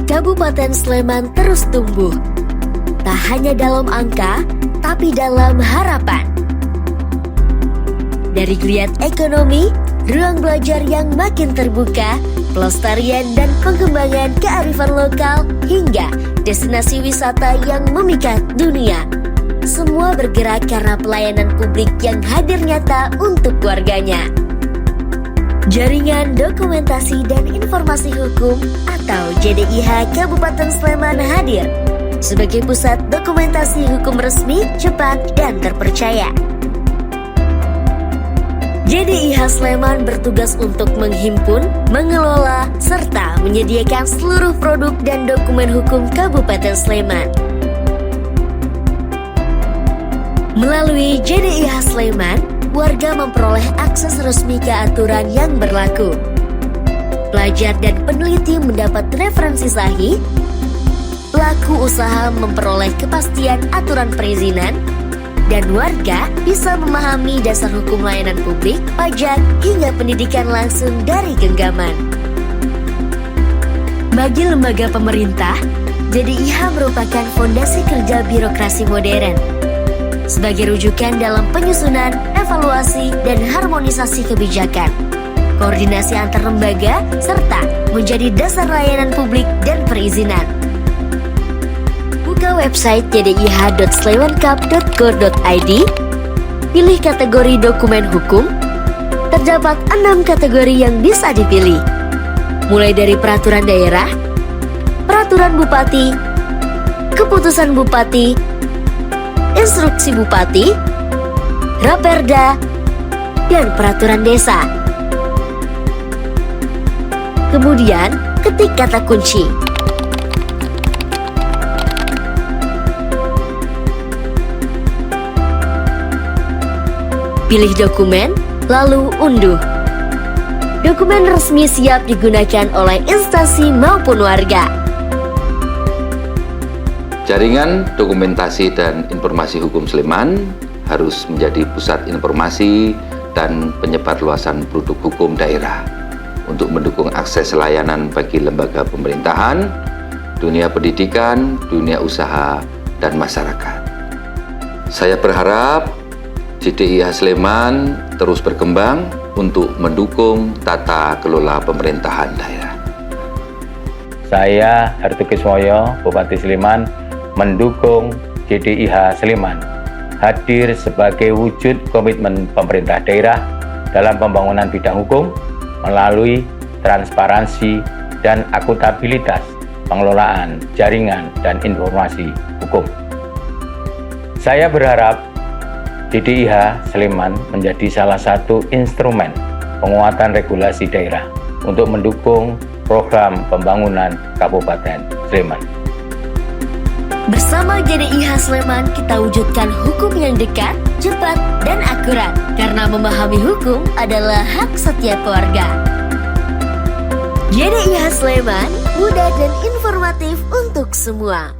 Kabupaten Sleman terus tumbuh, tak hanya dalam angka, tapi dalam harapan. Dari geliat ekonomi, ruang belajar yang makin terbuka, pelestarian dan pengembangan kearifan lokal, hingga destinasi wisata yang memikat dunia. Semua bergerak karena pelayanan publik yang hadir nyata untuk warganya. Jaringan Dokumentasi dan Informasi Hukum atau JDIH Kabupaten Sleman hadir sebagai pusat dokumentasi hukum resmi, cepat, dan terpercaya. JDIH Sleman bertugas untuk menghimpun, mengelola, serta menyediakan seluruh produk dan dokumen hukum Kabupaten Sleman. Melalui JDIH Sleman, warga memperoleh akses resmi ke aturan yang berlaku. Pelajar dan peneliti mendapat referensi sahih, pelaku usaha memperoleh kepastian aturan perizinan, dan warga bisa memahami dasar hukum layanan publik, pajak, hingga pendidikan langsung dari genggaman. Bagi lembaga pemerintah, JDIH merupakan fondasi kerja birokrasi modern sebagai rujukan dalam penyusunan, evaluasi, dan harmonisasi kebijakan, koordinasi antar lembaga, serta menjadi dasar layanan publik dan perizinan. Buka website jdih.slewankap.go.id, pilih kategori dokumen hukum. Terdapat 6 kategori yang bisa dipilih, mulai dari peraturan daerah, peraturan bupati, keputusan bupati, instruksi bupati, raperda, dan peraturan desa. Kemudian, ketik kata kunci. Pilih dokumen, lalu unduh. Dokumen resmi siap digunakan oleh instansi maupun warga. Jaringan Dokumentasi dan Informasi Hukum Sleman harus menjadi pusat informasi dan penyebarluasan produk hukum daerah untuk mendukung akses layanan bagi lembaga pemerintahan, dunia pendidikan, dunia usaha, dan masyarakat. Saya berharap JDIH Sleman terus berkembang untuk mendukung tata kelola pemerintahan daerah. Saya Hartu Kiswoyo, Bupati Sleman, mendukung JDIH Sleman hadir sebagai wujud komitmen pemerintah daerah dalam pembangunan bidang hukum melalui transparansi dan akuntabilitas pengelolaan jaringan dan informasi hukum. Saya berharap JDIH Sleman menjadi salah satu instrumen penguatan regulasi daerah untuk mendukung program pembangunan Kabupaten Sleman. Bersama JDIH Sleman, kita wujudkan hukum yang dekat, cepat, dan akurat. Karena memahami hukum adalah hak setiap warga. JDIH Sleman, mudah dan informatif untuk semua.